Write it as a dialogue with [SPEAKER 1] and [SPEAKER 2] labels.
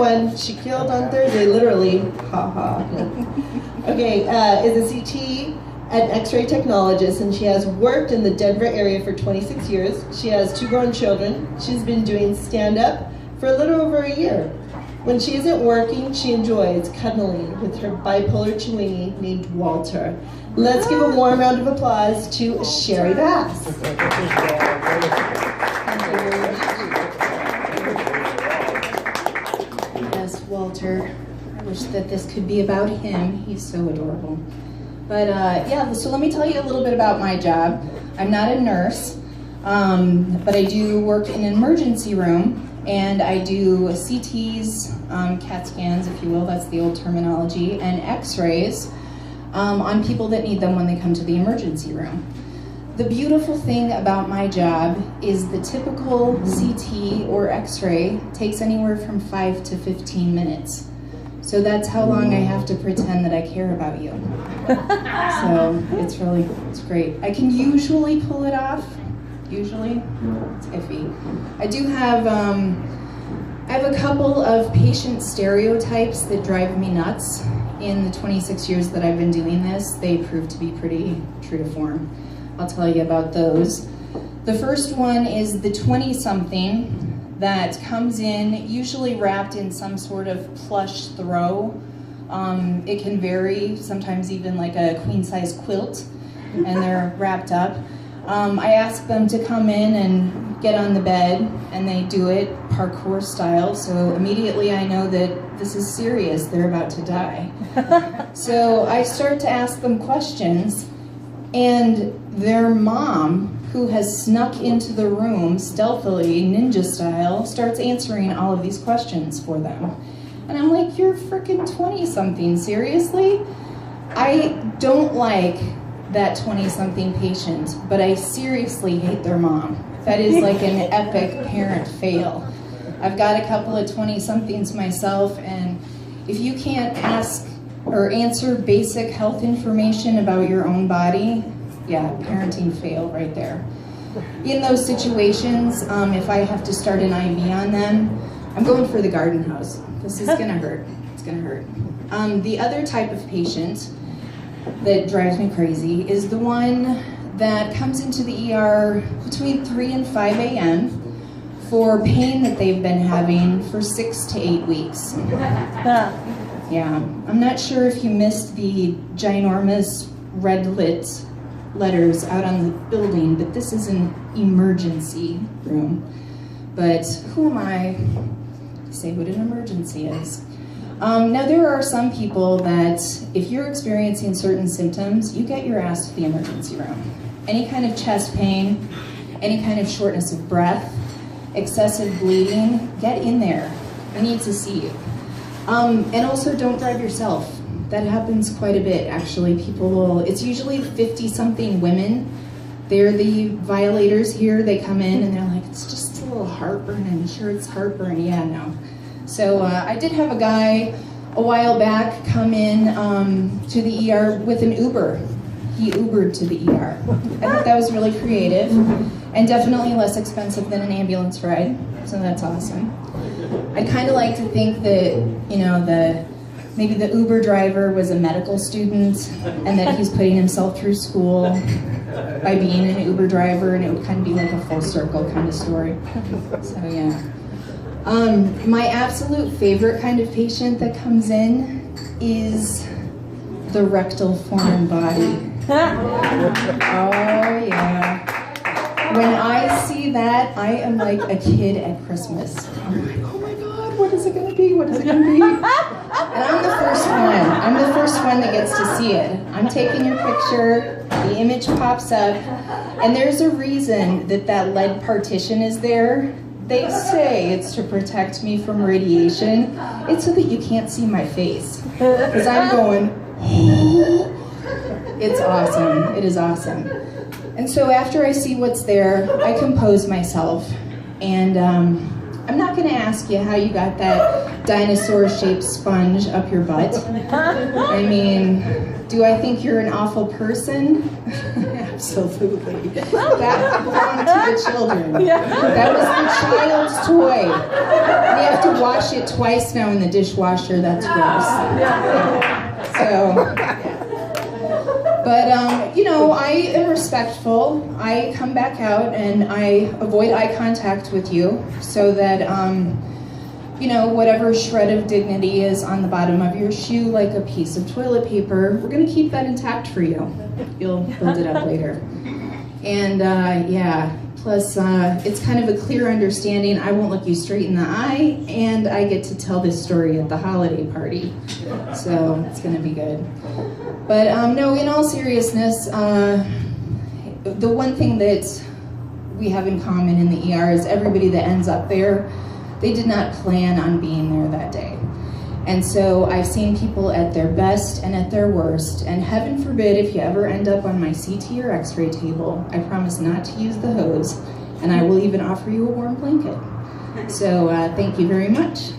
[SPEAKER 1] one she killed on Thursday, literally. Ha ha. Okay, is a CT and X-ray technologist, and she has worked in the Denver area for 26 years. She has 2 grown children. She's been doing stand-up for a little over a year. When she isn't working, she enjoys cuddling with her bipolar chihuahua named Walter. Let's give a warm round of applause to Sherry Bass.
[SPEAKER 2] Yes, Walter. I wish that this could be about him. He's so adorable. But yeah, so let me tell you a little bit about my job. I'm not a nurse, but I do work in an emergency room, and I do CTs, CAT scans, if you will, that's the old terminology, and X-rays on people that need them when they come to the emergency room. The beautiful thing about my job is the typical CT or X-ray takes anywhere from 5 to 15 minutes. So that's how long I have to pretend that I care about you. So it's great. I can usually pull it off. Usually, it's iffy. I do have, I have a couple of patient stereotypes that drive me nuts. In the 26 years that I've been doing this, they prove to be pretty true to form. I'll tell you about those. The first one is the 20-something that comes in, usually wrapped in some sort of plush throw. It can vary, sometimes even like a queen-size quilt, and they're wrapped up. I ask them to come in and get on the bed, and they do it parkour style, so immediately I know that this is serious, they're about to die. So I start to ask them questions, and their mom, who has snuck into the room stealthily, ninja style, starts answering all of these questions for them. And I'm like, you're freaking 20-something, seriously? I don't like that 20-something patient, but I seriously hate their mom. That is like an epic parent fail. I've got a couple of 20-somethings myself, and if you can't ask or answer basic health information about your own body, yeah, parenting fail right there. In those situations, if I have to start an IV on them, I'm going for the garden hose. This is gonna hurt, it's gonna hurt. The other type of patient that drives me crazy is the one that comes into the ER between 3 and 5 a.m. for pain that they've been having for 6 to 8 weeks. Yeah, I'm not sure if you missed the ginormous red lit letters out on the building, but this is an emergency room. But who am I to say what an emergency is? Now there are some people that if you're experiencing certain symptoms, you get your ass to the emergency room. Any kind of chest pain, any kind of shortness of breath, excessive bleeding, get in there. I need to see you. And also don't drive yourself. That happens quite a bit, actually. People will, it's usually 50-something women. They're the violators here. They come in and they're like, it's just a little heartburn. I'm sure it's heartburn. Yeah, no. So I did have a guy a while back come in to the ER with an Uber. He Ubered to the ER. I thought that was really creative and definitely less expensive than an ambulance ride. So that's awesome. I'd kind of like to think that, you know, maybe the Uber driver was a medical student and that he's putting himself through school by being an Uber driver, and it would kind of be like a full circle kind of story. So yeah. My absolute favorite kind of patient that comes in is the rectal foreign body. Oh yeah. When I see that, I am like a kid at Christmas. I'm like, oh my God, what is it gonna be? What is it gonna be? And I'm the first one. I'm the first one that gets to see it. I'm taking your picture, the image pops up, and there's a reason that that lead partition is there. They say it's to protect me from radiation. It's so that you can't see my face. Because I'm going, oh. It's awesome. It is awesome. And so after I see what's there, I compose myself. And I'm not going to ask you how you got that dinosaur-shaped sponge up your butt. I mean, do I think you're an awful person? Absolutely. That belonged to the children. That was the child's toy. We have to wash it twice now in the dishwasher. That's gross. So, but you know, I am respectful. I come back out and I avoid eye contact with you so that, you know, whatever shred of dignity is on the bottom of your shoe, like a piece of toilet paper, we're going to keep that intact for you. You'll build it up later. And yeah, plus it's kind of a clear understanding. I won't look you straight in the eye, and I get to tell this story at the holiday party. So it's going to be good. But no, in all seriousness, the one thing that we have in common in the ER is everybody that ends up there, they did not plan on being there that day. And so I've seen people at their best and at their worst, and heaven forbid if you ever end up on my CT or x-ray table, I promise not to use the hose, and I will even offer you a warm blanket. So thank you very much.